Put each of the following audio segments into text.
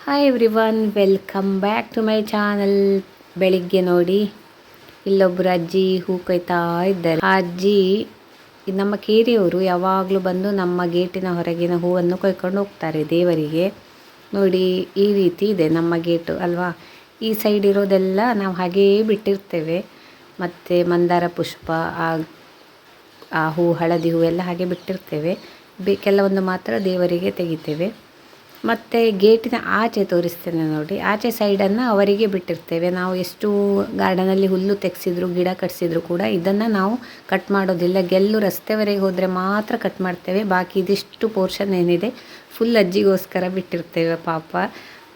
Hi everyone, welcome back to my channel. ಬೆಳಿಗ್ಗೆ ನೋಡಿ ಇಲ್ಲೊಬ್ಬರು ಅಜ್ಜಿ ಹೂ ಕೊಯ್ತಾ ಇದ್ದಾರೆ. ಆ ಅಜ್ಜಿ ನಮ್ಮ ಕೇರಿಯವರು ಯಾವಾಗಲೂ ಬಂದು ನಮ್ಮ ಗೇಟಿನ ಹೊರಗಿನ ಹೂವನ್ನು ಕೊಯ್ಕೊಂಡು ಹೋಗ್ತಾರೆ ದೇವರಿಗೆ. ನೋಡಿ ಈ ರೀತಿ ಇದೆ ನಮ್ಮ ಗೇಟು ಅಲ್ವಾ. ಈ ಸೈಡ್ ಇರೋದೆಲ್ಲ ನಾವು ಹಾಗೆಯೇ ಬಿಟ್ಟಿರ್ತೇವೆ. ಮತ್ತು ಮಂದಾರ ಪುಷ್ಪ, ಆ ಹೂ, ಹಳದಿ ಹೂ ಎಲ್ಲ ಹಾಗೆ ಬಿಟ್ಟಿರ್ತೇವೆ. ಕೆಲವೊಂದು ಮಾತ್ರ ದೇವರಿಗೆ ತೆಗಿತೇವೆ. ಮತ್ತು ಗೇಟಿನ ಆಚೆ ತೋರಿಸ್ತೇನೆ ನೋಡಿ. ಆಚೆ ಸೈಡನ್ನು ಅವರಿಗೆ ಬಿಟ್ಟಿರ್ತೇವೆ. ನಾವು ಎಷ್ಟು ಗಾರ್ಡನಲ್ಲಿ ಹುಲ್ಲು ತೆಗೆಸಿದ್ರು, ಗಿಡ ಕಟ್ಸಿದ್ರು ಕೂಡ ಇದನ್ನು ನಾವು ಕಟ್ ಮಾಡೋದಿಲ್ಲ. ಗೆಲ್ಲು ರಸ್ತೆವರೆಗೆ ಹೋದರೆ ಮಾತ್ರ ಕಟ್ ಮಾಡ್ತೇವೆ. ಬಾಕಿ ಇದಿಷ್ಟು ಪೋರ್ಷನ್ ಏನಿದೆ ಫುಲ್ ಅಜ್ಜಿಗೋಸ್ಕರ ಬಿಟ್ಟಿರ್ತೇವೆ. ಪಾಪ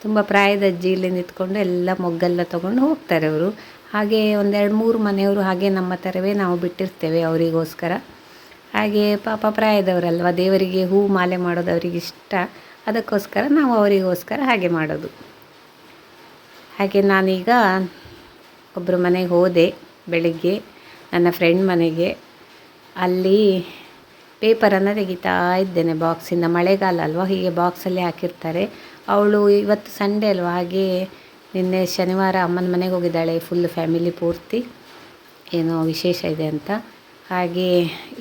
ತುಂಬ ಪ್ರಾಯದ ಅಜ್ಜಿ ಇಲ್ಲಿ ನಿಂತ್ಕೊಂಡು ಎಲ್ಲ ಮೊಗ್ಗೆಲ್ಲ ತೊಗೊಂಡು ಹೋಗ್ತಾರೆ ಅವರು. ಹಾಗೆ ಒಂದೆರಡು ಮೂರು ಮನೆಯವರು ಹಾಗೆ ನಮ್ಮ ಥರವೇ ನಾವು ಬಿಟ್ಟಿರ್ತೇವೆ ಅವರಿಗೋಸ್ಕರ. ಹಾಗೆ ಪಾಪ ಪ್ರಾಯದವರಲ್ವ, ದೇವರಿಗೆ ಹೂ ಮಾಲೆ ಮಾಡೋದು ಅವರಿಗೆ ಇಷ್ಟ. ಅದಕ್ಕೋಸ್ಕರ ನಾವು ಅವರಿಗೋಸ್ಕರ ಹಾಗೆ ಮಾಡೋದು. ಹಾಗೆ ನಾನೀಗ ಒಬ್ಬರು ಮನೆಗೆ ಹೋದೆ ಬೆಳಿಗ್ಗೆ, ನನ್ನ ಫ್ರೆಂಡ್ ಮನೆಗೆ. ಅಲ್ಲಿ ಪೇಪರನ್ನು ತೆಗಿತಾ ಇದ್ದೇನೆ ಬಾಕ್ಸಿಂದ. ಮಳೆಗಾಲ ಅಲ್ವಾ, ಹೀಗೆ ಬಾಕ್ಸಲ್ಲಿ ಹಾಕಿರ್ತಾರೆ. ಅವಳು ಇವತ್ತು ಸಂಡೇ ಅಲ್ವಾ, ಹಾಗೆ ನಿನ್ನೆ ಶನಿವಾರ ಅಮ್ಮನ ಮನೆಗೆ ಹೋಗಿದ್ದಾಳೆ, ಫುಲ್ ಫ್ಯಾಮಿಲಿ ಪೂರ್ತಿ, ಏನೋ ವಿಶೇಷ ಇದೆ ಅಂತ. ಹಾಗೆ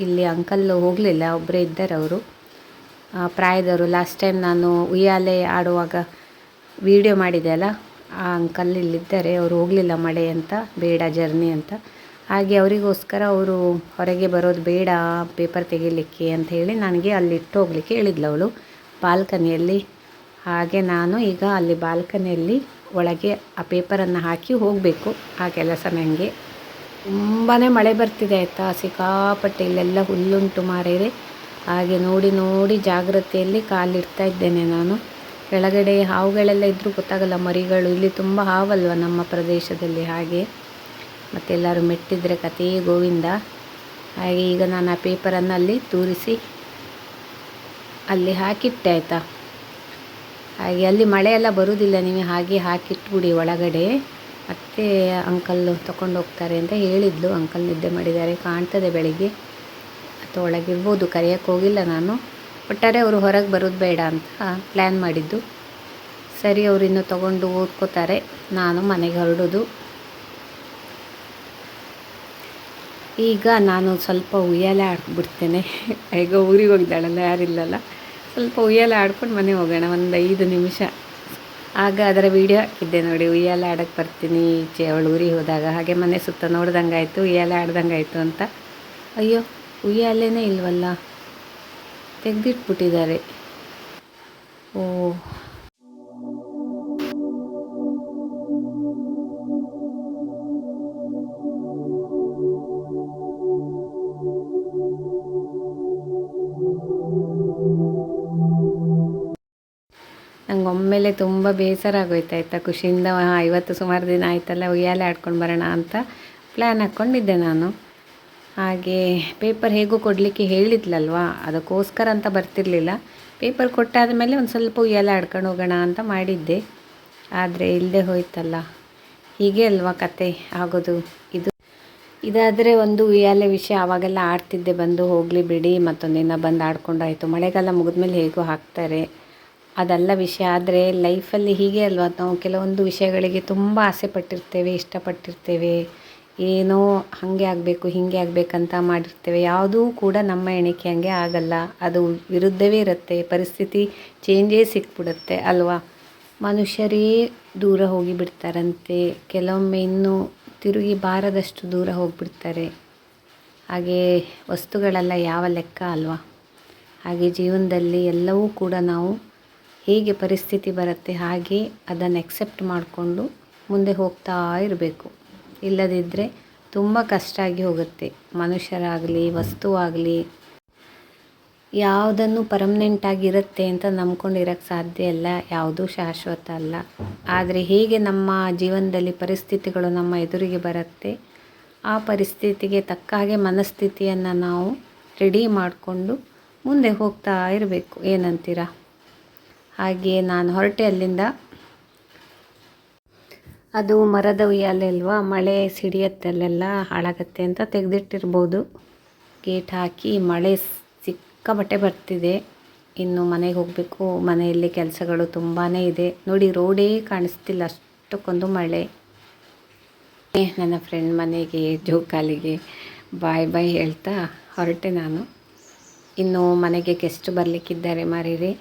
ಇಲ್ಲಿ ಅಂಕಲ್ ಹೋಗಲಿಲ್ಲ, ಒಬ್ಬರೇ ಇದ್ದಾರೆ ಅವರು, ಪ್ರಾಯದವರು. ಲಾಸ್ಟ್ ಟೈಮ್ ನಾನು ಉಯ್ಯಾಲೆ ಆಡುವಾಗ ವಿಡಿಯೋ ಮಾಡಿದೆ ಅಲ್ಲ, ಆ ಅಂಕಲ್ ಇಲ್ಲಿದ್ದಾರೆ. ಅವರು ಹೋಗಲಿಲ್ಲ ಮಳೆ ಅಂತ, ಬೇಡ ಜರ್ನಿ ಅಂತ. ಹಾಗೆ ಅವರಿಗೋಸ್ಕರ ಅವರು ಹೊರಗೆ ಬರೋದು ಬೇಡ ಪೇಪರ್ ತೆಗಿಲಿಕ್ಕೆ ಅಂತ ಹೇಳಿ ನನಗೆ ಅಲ್ಲಿ ಇಟ್ಟು ಹೋಗಲಿಕ್ಕೆ ಹೇಳಿದ್ಲು ಅವಳು, ಬಾಲ್ಕನಿಯಲ್ಲಿ. ಹಾಗೆ ನಾನು ಈಗ ಅಲ್ಲಿ ಬಾಲ್ಕನಿಯಲ್ಲಿ ಒಳಗೆ ಆ ಪೇಪರನ್ನು ಹಾಕಿ ಹೋಗಬೇಕು. ಆ ಕೆಲಸ ನನಗೆ ತುಂಬಾ ಮಳೆ ಬರ್ತಿದೆ ಆಯಿತಾ, ಸಿಕ್ಕಾಪಟ್ಟೆ. ಇಲ್ಲೆಲ್ಲ ಹುಲ್ಲುಂಟು ಮಾರೇರೆ. ಹಾಗೆ ನೋಡಿ ನೋಡಿ ಜಾಗ್ರತೆಯಲ್ಲಿ ಕಾಲಿಡ್ತಾ ಇದ್ದೇನೆ ನಾನು. ಕೆಳಗಡೆ ಹಾವುಗಳೆಲ್ಲ ಇದ್ದರೂ ಗೊತ್ತಾಗಲ್ಲ, ಮರಿಗಳು. ಇಲ್ಲಿ ತುಂಬ ಹಾವಲ್ವ ನಮ್ಮ ಪ್ರದೇಶದಲ್ಲಿ. ಹಾಗೆ ಮತ್ತೆಲ್ಲರೂ ಮೆಟ್ಟಿದ್ರೆ ಕಥೆ ಗೋವಿಂದ. ಹಾಗೆ ಈಗ ನಾನು ಆ ಪೇಪರನ್ನು ಅಲ್ಲಿ ತೂರಿಸಿ ಅಲ್ಲಿ ಹಾಕಿಟ್ಟೆ ಆಯಿತಾ. ಹಾಗೆ ಅಲ್ಲಿ ಮಳೆಯೆಲ್ಲ ಬರುವುದಿಲ್ಲ, ನೀವು ಹಾಗೆ ಹಾಕಿಟ್ಬಿಡಿ ಒಳಗಡೆ. ಮತ್ತೆ ಅಂಕಲ್ ತಗೊಂಡು ಹೋಗ್ತಾರೆ ಅಂತ ಹೇಳಿದ್ಲು. ಅಂಕಲ್ ನಿದ್ದೆ ಮಾಡಿದ್ದಾರೆ ಕಾಣ್ತದೆ ಬೆಳಿಗ್ಗೆ, ಅಥವಾ ಒಳಗಿರ್ಬೋದು, ಕರೆಯೋಕ್ಕೆ ಹೋಗಿಲ್ಲ ನಾನು. ಒಟ್ಟಾರೆ ಅವರು ಹೊರಗೆ ಬರೋದು ಬೇಡ ಅಂತ ಪ್ಲ್ಯಾನ್ ಮಾಡಿದ್ದು. ಸರಿ, ಅವರು ಇನ್ನೂ ತೊಗೊಂಡು ಓದ್ಕೋತಾರೆ, ನಾನು ಮನೆಗೆ ಹೊರಡೋದು. ಈಗ ನಾನು ಸ್ವಲ್ಪ ಉಯ್ಯಾಲೆ ಆಡ್ಬಿಡ್ತೇನೆ. ಈಗ ಊರಿಗೆ ಹೋಗಿದ್ದಾಳಲ್ಲ, ಯಾರಿಲ್ಲಲ್ಲ, ಸ್ವಲ್ಪ ಉಯ್ಯಾಲೆ ಆಡ್ಕೊಂಡು ಮನೆಗೆ ಹೋಗೋಣ ಒಂದು 5 ನಿಮಿಷ. ಆಗ ಅದರ ವೀಡಿಯೋ ಹಾಕಿದ್ದೆ ನೋಡಿ, ಉಯ್ಯಾಲೆ ಆಡೋಕ್ಕೆ ಬರ್ತೀನಿ ಈಚೆ ಅವಳು ಊರಿಗೆ ಹೋದಾಗ. ಹಾಗೆ ಮನೆ ಸುತ್ತ ನೋಡ್ದಂಗೆ ಆಯಿತು, ಉಯ್ಯಾಲೆ ಆಡ್ದಂಗೆ ಆಯಿತು ಅಂತ. ಅಯ್ಯೋ, ಉಯ್ಯಾಲೆನೇ ಇಲ್ವಲ್ಲ, ತೆಗೆದಿಟ್ಬಿಟ್ಟಿದ್ದಾರೆ. ಓ, ನಂಗೆ ಒಮ್ಮೆಲೆ ತುಂಬ ಬೇಸರ ಆಗೋಯ್ತಾಯ್ತಾ. ಖುಷಿಯಿಂದ ಇವತ್ತು ಸುಮಾರು ದಿನ ಆಯ್ತಲ್ಲ ಉಯ್ಯಾಲೆ ಆಡ್ಕೊಂಡು ಬರೋಣ ಅಂತ ಪ್ಲ್ಯಾನ್ ಹಾಕ್ಕೊಂಡಿದ್ದೆ ನಾನು. ಹಾಗೆ ಪೇಪರ್ ಹೇಗೂ ಕೊಡಲಿಕ್ಕೆ ಹೇಳಿದ್ಲಲ್ವಾ, ಅದಕ್ಕೋಸ್ಕರ ಅಂತ ಬರ್ತಿರ್ಲಿಲ್ಲ. ಪೇಪರ್ ಕೊಟ್ಟಾದ ಮೇಲೆ ಒಂದು ಸ್ವಲ್ಪ ಉಯ್ಯಾಲೆ ಆಡ್ಕೊಂಡು ಹೋಗೋಣ ಅಂತ ಮಾಡಿದ್ದೆ. ಆದರೆ ಇಲ್ಲದೆ ಹೋಯ್ತಲ್ಲ. ಹೀಗೆ ಅಲ್ವಾ ಕತೆ ಆಗೋದು. ಇದಾದರೆ ಒಂದು ಉಯ್ಯಾಲೆ ವಿಷಯ ಆವಾಗೆಲ್ಲ ಆಡ್ತಿದ್ದೆ, ಬಂದು ಹೋಗಲಿ ಬಿಡಿ, ಮತ್ತೊಂದಿನ ಬಂದು ಆಡ್ಕೊಂಡಾಯಿತು. ಮಳೆಗಾಲ ಮುಗಿದ್ಮೇಲೆ ಹೇಗೂ ಹಾಕ್ತಾರೆ, ಅದೆಲ್ಲ ವಿಷಯ. ಆದರೆ ಲೈಫಲ್ಲಿ ಹೀಗೆ ಅಲ್ವಾ, ನಾವು ಕೆಲವೊಂದು ವಿಷಯಗಳಿಗೆ ತುಂಬ ಆಸೆ ಪಟ್ಟಿರ್ತೇವೆ, ಇಷ್ಟಪಟ್ಟಿರ್ತೇವೆ. ಏನೋ ಹಾಗೆ ಆಗಬೇಕು ಹೀಗೆ ಆಗಬೇಕಂತ ಮಾಡಿರ್ತೇವೆ. ಯಾವುದೂ ಕೂಡ ನಮ್ಮ ಎಣಿಕೆ ಹಂಗೆ ಆಗಲ್ಲ, ಅದು ವಿರುದ್ಧವೇ ಇರುತ್ತೆ. ಪರಿಸ್ಥಿತಿ ಚೇಂಜೇ ಸಿಕ್ಬಿಡುತ್ತೆ ಅಲ್ವಾ. ಮನುಷ್ಯರೇ ದೂರ ಹೋಗಿಬಿಡ್ತಾರಂತೆ, ಕೆಲವೊಮ್ಮೆ ಇನ್ನೂ ತಿರುಗಿ ಬಾರದಷ್ಟು ದೂರ ಹೋಗಿಬಿಡ್ತಾರೆ. ಹಾಗೆ ವಸ್ತುಗಳೆಲ್ಲ ಯಾವ ಲೆಕ್ಕ ಅಲ್ವಾ. ಹಾಗೆ ಜೀವನದಲ್ಲಿ ಎಲ್ಲವೂ ಕೂಡ ನಾವು ಹೇಗೆ ಪರಿಸ್ಥಿತಿ ಬರುತ್ತೆ ಹಾಗೆ ಅದನ್ನು ಎಕ್ಸೆಪ್ಟ್ ಮಾಡಿಕೊಂಡು ಮುಂದೆ ಹೋಗ್ತಾ ಇರಬೇಕು. ಇಲ್ಲದಿದ್ದರೆ ತುಂಬ ಕಷ್ಟ ಆಗಿ ಹೋಗುತ್ತೆ. ಮನುಷ್ಯರಾಗಲಿ ವಸ್ತುವಾಗಲಿ ಯಾವುದನ್ನು ಪರ್ಮನೆಂಟಾಗಿರುತ್ತೆ ಅಂತ ನಂಬ್ಕೊಂಡಿರೋಕ್ಕೆ ಸಾಧ್ಯ ಇಲ್ಲ, ಯಾವುದೂ ಶಾಶ್ವತ ಅಲ್ಲ. ಆದರೆ ಹೇಗೆ ನಮ್ಮ ಜೀವನದಲ್ಲಿ ಪರಿಸ್ಥಿತಿಗಳು ನಮ್ಮ ಎದುರಿಗೆ ಬರುತ್ತೆ, ಆ ಪರಿಸ್ಥಿತಿಗೆ ತಕ್ಕ ಹಾಗೆ ಮನಸ್ಥಿತಿಯನ್ನು ನಾವು ರೆಡಿ ಮಾಡಿಕೊಂಡು ಮುಂದೆ ಹೋಗ್ತಾ ಇರಬೇಕು. ಏನಂತೀರಾ? ಹಾಗೆ ನಾನು ಹೊರಟೆ ಅಲ್ಲಿಂದ. ಅದು ಮರದ ಉಯ್ಯಾಲೆ ಅಲ್ವಾ, ಮಳೆ ಸಿಡಿಯತ್ತಲ್ಲೆಲ್ಲ ಹಾಳಾಗತ್ತೆ ಅಂತ ತೆಗೆದಿಟ್ಟಿರ್ಬೋದು. ಗೇಟ್ ಹಾಕಿ ಮಳೆ ಸಿಕ್ಕಾಪಟ್ಟೆ ಬರ್ತಿದೆ. ಇನ್ನು ಮನೆಗೆ ಹೋಗಬೇಕು. ಮನೆಯಲ್ಲಿ ಕೆಲಸಗಳು ತುಂಬಾ ಇದೆ. ನೋಡಿ ರೋಡೇ ಕಾಣಿಸ್ತಿಲ್ಲ, ಅಷ್ಟಕ್ಕೊಂದು ಮಳೆ. ನನ್ನ ಫ್ರೆಂಡ್ ಮನೆಗೆ ಜೋಕಾಲಿಗೆ ಬಾಯ್ ಬಾಯ್ ಹೇಳ್ತಾ ಹೊರಟೆ ನಾನು. ಇನ್ನು ಮನೆಗೆ ಗೆಸ್ಟ್ ಬರಲಿಕ್ಕಿದ್ದಾರೆ ಮಾರೀರಿ.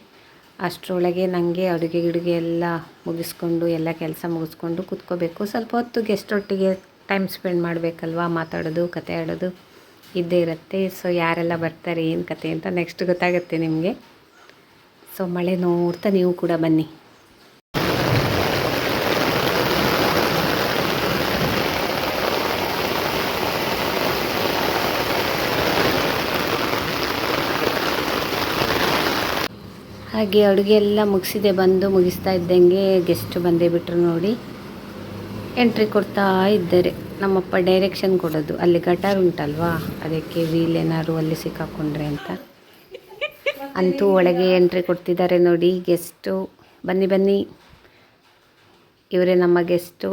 ಅಷ್ಟರೊಳಗೆ ನನಗೆ ಅಡುಗೆ ಗಿಡುಗೆ ಎಲ್ಲ ಮುಗಿಸ್ಕೊಂಡು ಎಲ್ಲ ಕೆಲಸ ಮುಗಿಸ್ಕೊಂಡು ಕೂತ್ಕೋಬೇಕು. ಸ್ವಲ್ಪ ಹೊತ್ತು ಗೆಸ್ಟ್ ಒಟ್ಟಿಗೆ ಟೈಮ್ ಸ್ಪೆಂಡ್ ಮಾಡಬೇಕಲ್ವ, ಮಾತಾಡೋದು ಕತೆ ಆಡೋದು ಇದ್ದೇ ಇರುತ್ತೆ. ಸೊ ಯಾರೆಲ್ಲ ಬರ್ತಾರೆ ಏನು ಕತೆ ಅಂತ ನೆಕ್ಸ್ಟ್ ಗೊತ್ತಾಗುತ್ತೆ ನಿಮಗೆ. ಸೊ ಮಳೆ ನೋಡ್ತಾ ನೀವು ಕೂಡ ಬನ್ನಿ. ಹಾಗೆ ಅಡುಗೆ ಎಲ್ಲ ಮುಗಿಸಿದೆ. ಮುಗಿಸ್ತಾ ಇದ್ದಂಗೆ ಗೆಸ್ಟ್ ಬಂದೇ ಬಿಟ್ಟರು ನೋಡಿ. ಎಂಟ್ರಿ ಕೊಡ್ತಾ ಇದ್ದಾರೆ. ನಮ್ಮಪ್ಪ ಡೈರೆಕ್ಷನ್ ಕೊಡೋದು, ಅಲ್ಲಿ ಗಟಾರ್ ಉಂಟಲ್ವಾ, ಅದಕ್ಕೆ ವೀಲ್ ಏನಾದ್ರು ಅಲ್ಲಿ ಸಿಕ್ಕಾಕೊಂಡ್ರೆ ಅಂತ. ಅಂತೂ ಒಳಗೆ ಎಂಟ್ರಿ ಕೊಡ್ತಿದ್ದಾರೆ ನೋಡಿ ಗೆಸ್ಟು. ಬನ್ನಿ ಬನ್ನಿ, ಇವರೇ ನಮ್ಮ ಗೆಸ್ಟು.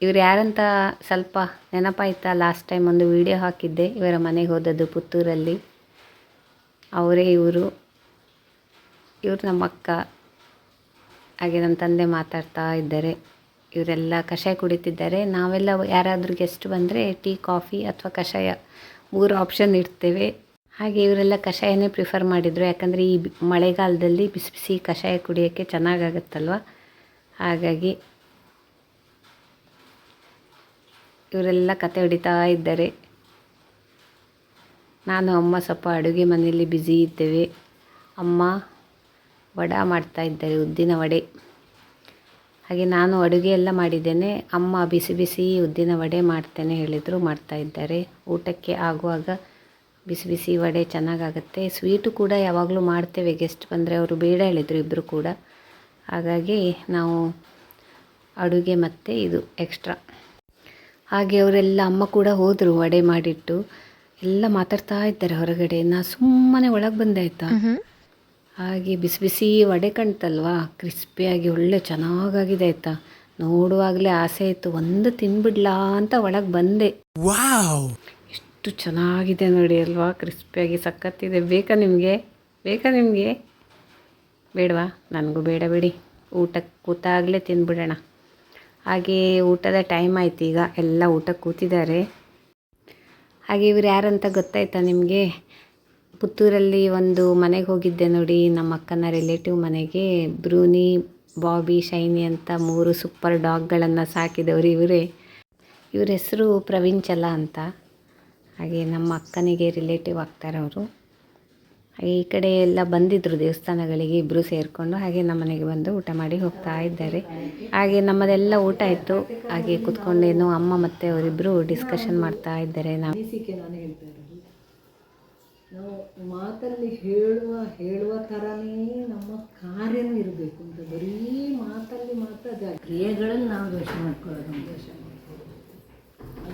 ಇವ್ರು ಯಾರಂತ ಸ್ವಲ್ಪ ನೆನಪಾಯ್ತಾ? ಲಾಸ್ಟ್ ಟೈಮ್ ಒಂದು ವಿಡಿಯೋ ಹಾಕಿದ್ದೆ ಇವರ ಮನೆಗೆ ಹೋದದ್ದು ಪುತ್ತೂರಲ್ಲಿ. ಅವರೇ ಇವರು ನಮ್ಮ ಅಕ್ಕ. ಹಾಗೆ ನನ್ನ ತಂದೆ ಮಾತಾಡ್ತಾ ಇದ್ದಾರೆ. ಇವರೆಲ್ಲ ಕಷಾಯ ಕುಡಿತಿದ್ದಾರೆ. ನಾವೆಲ್ಲ ಯಾರಾದರೂ ಗೆಸ್ಟ್ ಬಂದರೆ ಟೀ, ಕಾಫಿ ಅಥವಾ ಕಷಾಯ 3 ಆಪ್ಷನ್ ಇಡ್ತೇವೆ. ಹಾಗೆ ಇವರೆಲ್ಲ ಕಷಾಯನೇ ಪ್ರಿಫರ್ ಮಾಡಿದರು. ಯಾಕಂದರೆ ಈ ಮಳೆಗಾಲದಲ್ಲಿ ಬಿಸಿ ಬಿಸಿ ಕಷಾಯ ಕುಡಿಯೋಕ್ಕೆ ಚೆನ್ನಾಗಾಗತ್ತಲ್ವ. ಹಾಗಾಗಿ ಇವರೆಲ್ಲ ಕತೆ ಹೊಡಿತಾ ಇದ್ದಾರೆ. ನಾನು ಅಮ್ಮ ಸ್ವಲ್ಪ ಅಡುಗೆ ಮನೆಯಲ್ಲಿ ಬ್ಯುಸಿ ಇದ್ದೇವೆ. ಅಮ್ಮ ವಡೆ ಮಾಡ್ತಾ ಇದ್ದಾರೆ, ಉದ್ದಿನ ವಡೆ. ಹಾಗೆ ನಾನು ಅಡುಗೆ ಎಲ್ಲ ಮಾಡಿದ್ದೇನೆ. ಅಮ್ಮ ಬಿಸಿ ಬಿಸಿ ಉದ್ದಿನ ವಡೆ ಮಾಡ್ತೇನೆ ಹೇಳಿದರು, ಮಾಡ್ತಾ ಇದ್ದಾರೆ. ಊಟಕ್ಕೆ ಆಗುವಾಗ ಬಿಸಿ ಬಿಸಿ ವಡೆ ಚೆನ್ನಾಗಾಗುತ್ತೆ. ಸ್ವೀಟು ಕೂಡ ಯಾವಾಗಲೂ ಮಾಡ್ತೇವೆ. ಗೆಸ್ಟ್ ಬಂದರೆ ಅವರು ಬೇಡ ಹೇಳಿದರು ಇಬ್ಬರು ಕೂಡ. ಹಾಗಾಗಿ ನಾವು ಅಡುಗೆ ಮತ್ತು ಇದು ಎಕ್ಸ್ಟ್ರಾ. ಹಾಗೆ ಅವರೆಲ್ಲ ಅಮ್ಮ ಕೂಡ ಹೋದರು ವಡೆ ಮಾಡಿಟ್ಟು. ಎಲ್ಲ ಮಾತಾಡ್ತಾ ಇದ್ದಾರೆ ಹೊರಗಡೆ. ನಾ ಸುಮ್ಮನೆ ಒಳಗೆ ಬಂದೆ ಆಯಿತಾ. ಹಾಗೆ ಬಿಸಿ ಬಿಸಿ ವಡೆ ಕಾಣ್ತಲ್ವಾ, ಕ್ರಿಸ್ಪಿಯಾಗಿ ಒಳ್ಳೆ ಚೆನ್ನಾಗಾಗಿದೆ ಆಯಿತಾ. ನೋಡುವಾಗಲೇ ಆಸೆ ಆಯಿತು, ಒಂದು ತಿನ್ಬಿಡ್ಲಾ ಅಂತ ಒಳಗೆ ಬಂದೆ. ಎಷ್ಟು ಚೆನ್ನಾಗಿದೆ ನೋಡಿ ಅಲ್ವಾ, ಕ್ರಿಸ್ಪಿಯಾಗಿ ಸಖತ್ತಿದೆ. ಬೇಕಾ ನಿಮಗೆ? ಬೇಡವಾ? ನನಗೂ ಬೇಡ ಬಿಡಿ, ಊಟಕ್ಕೆ ಕೂತಾಗಲೇ ತಿಂದ್ಬಿಡೋಣ. ಹಾಗೆ ಊಟದ ಟೈಮ್ ಆಯ್ತು. ಈಗ ಎಲ್ಲ ಊಟಕ್ಕೆ ಕೂತಿದ್ದಾರೆ. ಹಾಗೆ ಇವ್ರು ಯಾರಂತ ಗೊತ್ತಾಯ್ತಾ ನಿಮಗೆ? ಪುತ್ತೂರಲ್ಲಿ ಒಂದು ಮನೆಗೆ ಹೋಗಿದ್ದೆ ನೋಡಿ, ನಮ್ಮ ಅಕ್ಕನ ರಿಲೇಟಿವ್ ಮನೆಗೆ. ಬ್ರೂನಿ, ಬಾಬಿ, ಶೈನಿ ಅಂತ 3 ಸೂಪರ್ ಡಾಗ್ಗಳನ್ನು ಸಾಕಿದವರು ಇವರೇ. ಇವ್ರ ಹೆಸರು ಪ್ರವೀಣ್ ಚಲ ಅಂತ. ಹಾಗೆ ನಮ್ಮ ಅಕ್ಕನಿಗೆ ರಿಲೇಟಿವ್ ಆಗ್ತಾರೆ ಅವರು. ಹಾಗೆ ಈ ಕಡೆ ಎಲ್ಲ ಬಂದಿದ್ದರು ದೇವಸ್ಥಾನಗಳಿಗೆ ಇಬ್ಬರು ಸೇರಿಕೊಂಡು. ಹಾಗೆ ನಮ್ಮ ಮನೆಗೆ ಬಂದು ಊಟ ಮಾಡಿ ಹೋಗ್ತಾ ಇದ್ದಾರೆ. ಹಾಗೆ ನಮ್ಮದೆಲ್ಲ ಊಟ ಆಯಿತು. ಹಾಗೆ ಕೂತ್ಕೊಂಡೇನು ಅಮ್ಮ ಮತ್ತು ಅವರಿಬ್ಬರು ಡಿಸ್ಕಷನ್ ಮಾಡ್ತಾ ಇದ್ದಾರೆ. ನಾವು ಮಾತಲ್ಲಿ ಹೇಳುವ ಥರನೇ ನಮ್ಮ ಕಾರ್ಯನೂ ಇರಬೇಕು ಅಂತ. ಬರೀ ಮಾತಲ್ಲಿ ಮಾತ್ರ ಕ್ರಿಯೆಗಳನ್ನು ನಾವು ದೋಷ ಮಾಡ್ಕೊಳ್ಳೋದು,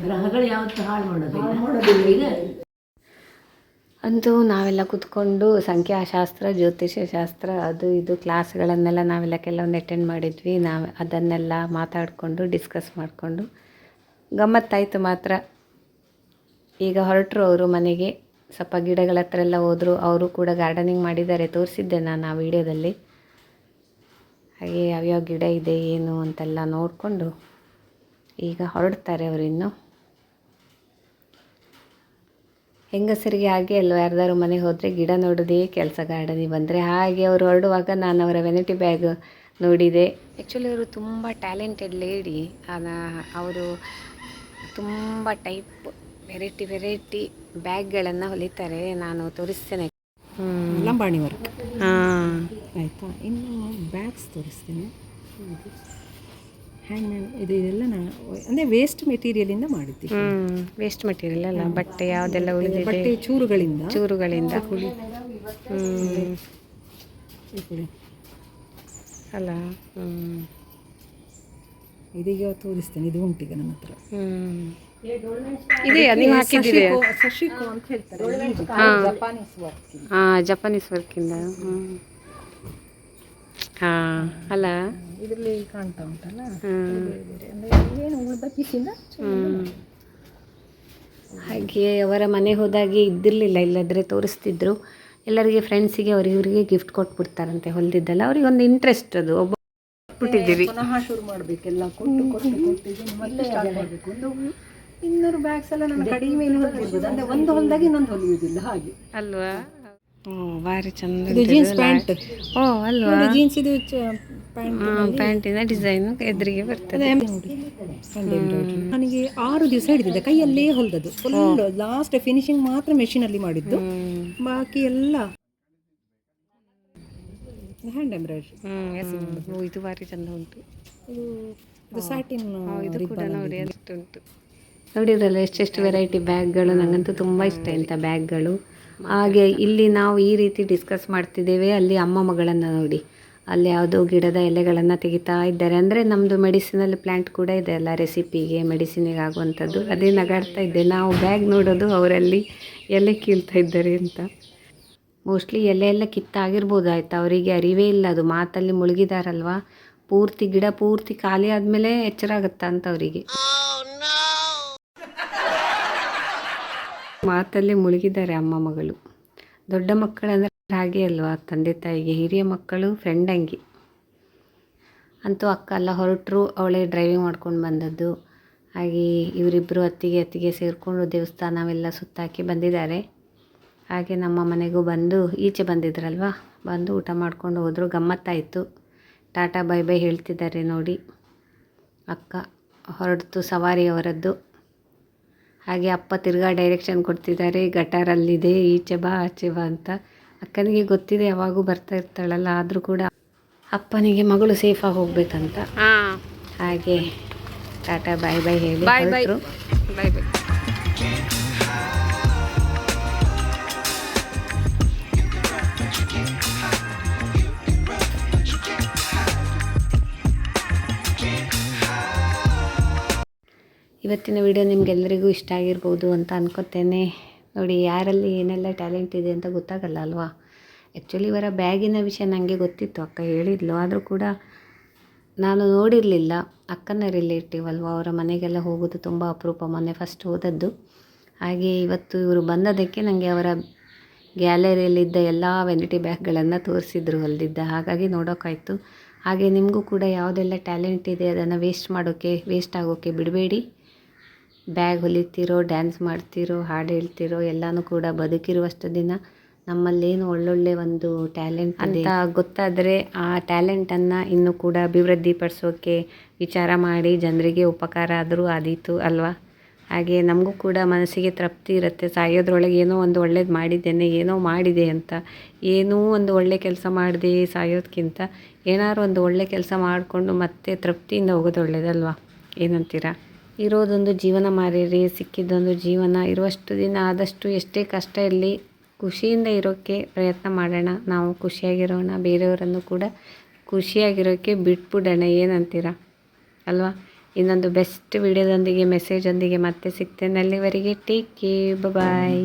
ಗ್ರಹಗಳು ಯಾವತ್ತೂ ಹಾಳು ಮಾಡೋದಿಲ್ಲ. ಈಗ ಅಂತೂ ನಾವೆಲ್ಲ ಕೂತ್ಕೊಂಡು ಸಂಖ್ಯಾಶಾಸ್ತ್ರ, ಜ್ಯೋತಿಷ್ಯ ಶಾಸ್ತ್ರ, ಅದು ಇದು ಕ್ಲಾಸ್ಗಳನ್ನೆಲ್ಲ ನಾವೆಲ್ಲ ಕೆಲವೊಂದು ಅಟೆಂಡ್ ಮಾಡಿದ್ವಿ. ನಾವು ಅದನ್ನೆಲ್ಲ ಮಾತಾಡಿಕೊಂಡು ಡಿಸ್ಕಸ್ ಮಾಡಿಕೊಂಡು ಗಮ್ಮತ್ತಾಯಿತು ಮಾತ್ರ. ಈಗ ಹೊರಟರು ಅವರು ಮನೆಗೆ. ಸ್ವಲ್ಪ ಗಿಡಗಳ ಹತ್ರ ಎಲ್ಲ ಹೋದರು. ಅವರು ಕೂಡ ಗಾರ್ಡನಿಂಗ್ ಮಾಡಿದ್ದಾರೆ, ತೋರಿಸಿದ್ದೆ ನಾನು ಆ ವಿಡಿಯೋದಲ್ಲಿ. ಹಾಗೆ ಯಾವ್ಯಾವ ಗಿಡ ಇದೆ ಏನು ಅಂತೆಲ್ಲ ನೋಡಿಕೊಂಡು ಈಗ ಹೊರಡ್ತಾರೆ ಅವರಿನ್ನು. ಹೆಂಗಸರಿಗೆ ಹಾಗೆ ಅಲ್ವ, ಯಾರ್ದಾರು ಮನೆಗೆ ಹೋದರೆ ಗಿಡ ನೋಡೋದೇ ಕೆಲಸ ಗಾರ್ಡನಿಗೆ ಬಂದರೆ. ಹಾಗೆ ಅವರು ಹೊರಡುವಾಗ ನಾನು ಅವರ ವೆನಿಟಿ ಬ್ಯಾಗ್ ನೋಡಿದೆ. ಆ್ಯಕ್ಚುಲಿ ಅವರು ತುಂಬ ಟ್ಯಾಲೆಂಟೆಡ್ ಲೇಡಿ. ಅವರು ತುಂಬ ಟೈಪ್ ವೆರೈಟಿ ಬ್ಯಾಗ್ಗಳನ್ನು ಹೊಲಿತಾರೆ. ನಾನು ತೋರಿಸ್ತೇನೆ. ಲಂಬಾಣಿ ವರ್ಕ್ ಆಯಿತಾ. ಇನ್ನು ಬ್ಯಾಗ್ಸ್ ತೋರಿಸ್ತೇನೆ. ಇದೆಲ್ಲ ನಾನು ಅಂದರೆ ವೇಸ್ಟ್ ಮೆಟೀರಿಯಲಿಂದ ಮಾಡಿದ್ದೆ. ವೇಸ್ಟ್ ಮೆಟೀರಿಯಲ್ ಅಲ್ಲ, ಬಟ್ಟೆ ಯಾವುದೆಲ್ಲ ಉಳಿದಿದೆ, ಬಟ್ಟೆ ಚೂರುಗಳಿಂದ ಅಲ್ಲ. ಇದೀಗ ತೋರಿಸ್ತೇನೆ. ಇದು ಉಂಟೀಗ ನನ್ನ ಹತ್ರ. ಇದೆಯಾ ನೀವು ಹಾಕಿದ್ದೀರಿ? ಸಶಿಕೋ ಅಂತ ಹೇಳ್ತಾರೆ. ಜಪಾನೀಸ್ ವರ್ಕಿಂದ. ಅಲ್ಲ, ಇದರಲ್ಲಿ ಕಾಣ್ತಾ ಉಂಟಲ್ಲ, ಏನು ಉಳಿದ ಪೀಸಿಂದ. ಹಾಗೆ ಅವರ ಮನೆ ಹೋದಾಗೆ ಇದ್ದಿರಲಿಲ್ಲ, ಇಲ್ಲದ್ರೆ ತೋರಿಸ್ತಿದ್ರು. ಎಲ್ಲರಿಗೆ ಫ್ರೆಂಡ್ಸಿಗೆ ಇವರಿಗೆ ಗಿಫ್ಟ್ ಕೊಟ್ಬಿಡ್ತಾರಂತೆ ಹೊಲಿದಿದ್ದೆಲ್ಲ. ಅವ್ರಿಗೆ ಒಂದು ಇಂಟ್ರೆಸ್ಟ್ ಅದು. ಒಬ್ಬ ಬಿಟ್ಟಿದ್ದೀರಿ ಪುನಃ ಶುರು ಮಾಡಬೇಕೆಲ್ಲ ಕೊಟ್ಟು ಕೊಟ್ಟು ಕೊಟ್ಟಿದ್ದೀನಿ. ಮತ್ತೆ ಸ್ಟಾರ್ಟ್ ಮಾಡಬೇಕು. ಒಂದು 200 ಬ್ಯಾಗ್ಸ್ ಎಲ್ಲ ನಾನು ಕಡಿಮೆ ಹೊಲಿದಿರ್ಬೋದು. ಅಂದರೆ ಒಂದು ಹೊಲಿದಾಗ ಇನ್ನೊಂದು ಹೊಲಿಯುವುದಿಲ್ಲ ಹಾಗೆ ಅಲ್ವಾ. ಭಾರಿ ಚಂದ. ಇದು ಜೀನ್ಸ್ ಪ್ಯಾಂಟ್. ಓ ಅಲ್ವಾ. ಜೀನ್ಸ್ ಇದು ಪ್ಯಾಂಟಿನ ಡಿಸೈನ್ ಎದುರಿಗೆ ಬರ್ತದೆ. ನನಗೆ 6 ದಿವಸ ಹಿಡಿದಿದ್ದೆ, ಕೈಯಲ್ಲೇ ಹೊಲಿದದ್ದು ಫುಲ್. ಲಾಸ್ಟ್ ಫಿನಿಶಿಂಗ್ ಮಾತ್ರ ಮೆಷಿನಲ್ಲಿ ಮಾಡಿದ್ದು, ಬಾಕಿ ಎಲ್ಲ ಹ್ಯಾಂಡ್ ಎಂಬ್ರಾಯ್ಡ್ರಿ. ಇದು ಭಾರಿ ಚಂದ ಉಂಟು. ಇದು ಸ್ಯಾಟಿನ್. ಇದು ಕೂಡ ನೋಡಿ ಅಷ್ಟು ಉಂಟು. ನೋಡಿದ್ರಲ್ಲ ಎಷ್ಟೆಷ್ಟು ವೆರೈಟಿ ಬ್ಯಾಗ್ಗಳು. ನನಗಂತೂ ತುಂಬ ಇಷ್ಟ ಇಂಥ ಬ್ಯಾಗ್ಗಳು. ಹಾಗೆ ಇಲ್ಲಿ ನಾವು ಈ ರೀತಿ ಡಿಸ್ಕಸ್ ಮಾಡ್ತಿದ್ದೇವೆ, ಅಲ್ಲಿ ಅಮ್ಮ ಮಗಳನ್ನು ನೋಡಿ ಅಲ್ಲಿ ಯಾವುದೋ ಗಿಡದ ಎಲೆಗಳನ್ನು ತೆಗಿತಾ ಇದ್ದಾರೆ. ಅಂದರೆ ನಮ್ಮದು ಮೆಡಿಸಿನಲ್ ಪ್ಲ್ಯಾಂಟ್ ಕೂಡ ಇದೆ ಅಲ್ಲ, ರೆಸಿಪಿಗೆ ಮೆಡಿಸಿನಿಗೆ ಆಗುವಂಥದ್ದು. ಅದೇ ನಗಾಡ್ತಾ ಇದ್ದೆ. ನಾವು ಬ್ಯಾಗ್ ನೋಡೋದು ಅವರಲ್ಲಿ ಎಲೆ ಕೀಳ್ತಾ ಇದ್ದಾರೆ ಅಂತ. ಮೋಸ್ಟ್ಲಿ ಎಲೆ ಎಲ್ಲ ಕಿತ್ತಾಗಿರ್ಬೋದು. ಆಯಿತಾ, ಅವರಿಗೆ ಅರಿವೇ ಇಲ್ಲ, ಅದು ಮಾತಲ್ಲಿ ಮುಳುಗಿದಾರಲ್ವ. ಪೂರ್ತಿ ಗಿಡ ಪೂರ್ತಿ ಖಾಲಿ ಆದಮೇಲೆ ಎಚ್ಚರ ಆಗುತ್ತಾ ಅಂತ ಅವರಿಗೆ. ಮಾತಲ್ಲಿ ಮುಳುಗಿದ್ದಾರೆ ಅಮ್ಮ ಮಗಳು. ದೊಡ್ಡ ಮಕ್ಕಳಂದರೆ ಹಾಗೆ ಅಲ್ವಾ, ತಂದೆ ತಾಯಿಗೆ ಹಿರಿಯ ಮಕ್ಕಳು ಫ್ರೆಂಡ್ ಹಂಗೆ. ಅಂತೂ ಅಕ್ಕ ಎಲ್ಲ ಹೊರಟರು, ಅವಳೇ ಡ್ರೈವಿಂಗ್ ಮಾಡ್ಕೊಂಡು ಬಂದದ್ದು. ಹಾಗೆ ಇವರಿಬ್ಬರು ಅತ್ತಿಗೆ ಸೇರಿಕೊಂಡು ದೇವಸ್ಥಾನವೆಲ್ಲ ಸುತ್ತಾಕಿ ಬಂದಿದ್ದಾರೆ. ಹಾಗೆ ನಮ್ಮ ಮನೆಗೂ ಬಂದು ಈಚೆ ಬಂದಿದ್ರಲ್ವ, ಬಂದು ಊಟ ಮಾಡ್ಕೊಂಡು ಹೋದರು. ಗಮ್ಮತ್ತಾಯಿತು. ಟಾಟಾ ಬೈ ಬೈ ಹೇಳ್ತಿದ್ದಾರೆ ನೋಡಿ. ಅಕ್ಕ ಹೊರಡ್ತು ಸವಾರಿ ಅವರದ್ದು. ಹಾಗೆ ಅಪ್ಪ ತಿರ್ಗಾ ಡೈರೆಕ್ಷನ್ ಕೊಡ್ತಿದ್ದಾರೆ, ಗಟಾರಲ್ಲಿದೆ ಈಚೆ ಬಾ ಆಚೆ ಬಾ ಅಂತ. ಅಕ್ಕನಿಗೆ ಗೊತ್ತಿದೆ, ಯಾವಾಗೂ ಬರ್ತಾ ಇರ್ತಾಳಲ್ಲ, ಆದರೂ ಕೂಡ ಅಪ್ಪನಿಗೆ ಮಗಳು ಸೇಫಾಗಿ ಹೋಗ್ಬೇಕಂತ. ಹಾಗೆ ಟಾಟಾ ಬಾಯ್ ಬಾಯ್ ಹೇಳಿ ಹೊರಟರು. ಬಾಯ್ ಬಾಯ್. ಇವತ್ತಿನ ವಿಡಿಯೋ ನಿಮಗೆಲ್ಲರಿಗೂ ಇಷ್ಟ ಆಗಿರ್ಬೋದು ಅಂತ ಅನ್ಕೋತೇನೆ. ನೋಡಿ, ಯಾರಲ್ಲಿ ಏನೆಲ್ಲ ಟ್ಯಾಲೆಂಟ್ ಇದೆ ಅಂತ ಗೊತ್ತಾಗಲ್ಲ ಅಲ್ವಾ. ಆ್ಯಕ್ಚುಲಿ ಇವರ ಬ್ಯಾಗಿನ ವಿಷಯ ನನಗೆ ಗೊತ್ತಿತ್ತು, ಅಕ್ಕ ಹೇಳಿದ್ಲು. ಆದರೂ ಕೂಡ ನಾನು ನೋಡಿರಲಿಲ್ಲ. ಅಕ್ಕನ ರಿಲೇಟಿವ್ ಅಲ್ವಾ, ಅವರ ಮನೆಗೆಲ್ಲ ಹೋಗೋದು ತುಂಬ ಅಪರೂಪ. ಮೊನ್ನೆ ಫಸ್ಟ್ ಹೋದದ್ದು. ಹಾಗೆ ಇವತ್ತು ಇವರು ಬಂದದಕ್ಕೆ ನನಗೆ ಅವರ ಗ್ಯಾಲರಿಯಲ್ಲಿದ್ದ ಎಲ್ಲ ವೆನಿಟಿ ಬ್ಯಾಗ್ಗಳನ್ನು ತೋರಿಸಿದ್ರು ಹೊಲಿದಿದ್ದ. ಹಾಗಾಗಿ ನೋಡೋಕ್ಕಾಯ್ತು. ಹಾಗೆ ನಿಮಗೂ ಕೂಡ ಯಾವುದೆಲ್ಲ ಟ್ಯಾಲೆಂಟ್ ಇದೆ ಅದನ್ನು ವೇಸ್ಟ್ ಆಗೋಕ್ಕೆ ಬಿಡಬೇಡಿ. ಬ್ಯಾಗ್ ಹೊಲಿತೀರೋ, ಡ್ಯಾನ್ಸ್ ಮಾಡ್ತೀರೋ, ಹಾಡು ಹೇಳ್ತಿರೋ, ಎಲ್ಲನೂ ಕೂಡ ಬದುಕಿರುವಷ್ಟು ದಿನ ನಮ್ಮಲ್ಲೇನು ಒಳ್ಳೊಳ್ಳೆ ಒಂದು ಟ್ಯಾಲೆಂಟ್ ಅಂತ ಗೊತ್ತಾದರೆ ಆ ಟ್ಯಾಲೆಂಟನ್ನು ಇನ್ನೂ ಕೂಡ ಅಭಿವೃದ್ಧಿಪಡಿಸೋಕ್ಕೆ ವಿಚಾರ ಮಾಡಿ ಜನರಿಗೆ ಉಪಕಾರ ಆದರೂ ಆದೀತು ಅಲ್ವಾ. ಹಾಗೆ ನಮಗೂ ಕೂಡ ಮನಸ್ಸಿಗೆ ತೃಪ್ತಿ ಇರುತ್ತೆ, ಸಾಯೋದ್ರೊಳಗೆ ಏನೋ ಒಂದು ಒಳ್ಳೇದು ಮಾಡಿದ್ದೇನೆ, ಏನೋ ಮಾಡಿದೆ ಅಂತ. ಏನೂ ಒಂದು ಒಳ್ಳೆ ಕೆಲಸ ಮಾಡಿದೆ ಸಾಯೋದಕ್ಕಿಂತ ಏನಾದ್ರು ಒಂದು ಒಳ್ಳೆ ಕೆಲಸ ಮಾಡಿಕೊಂಡು ಮತ್ತೆ ತೃಪ್ತಿಯಿಂದ ಹೋಗೋದು ಒಳ್ಳೇದಲ್ವಾ. ಏನಂತೀರಾ? ಇರೋದೊಂದು ಜೀವನ ಮಾರಿರಿ, ಸಿಕ್ಕಿದ್ದೊಂದು ಜೀವನ. ಇರುವಷ್ಟು ದಿನ ಆದಷ್ಟು ಎಷ್ಟೇ ಕಷ್ಟ ಇರಲಿ ಖುಷಿಯಿಂದ ಇರೋಕ್ಕೆ ಪ್ರಯತ್ನ ಮಾಡೋಣ. ನಾವು ಖುಷಿಯಾಗಿರೋಣ, ಬೇರೆಯವರನ್ನು ಕೂಡ ಖುಷಿಯಾಗಿರೋಕ್ಕೆ ಬಿಟ್ಬಿಡೋಣ. ಏನಂತೀರಾ ಅಲ್ವಾ. ಇನ್ನೊಂದು ಬೆಸ್ಟ್ ವಿಡಿಯೋದೊಂದಿಗೆ ಮೆಸೇಜೊಂದಿಗೆ ಮತ್ತೆ ಸಿಗ್ತೇನೆ. ಅಲ್ಲಿವರೆಗೆ ಟೇಕ್ ಕೇರ್, ಬಾಯ್.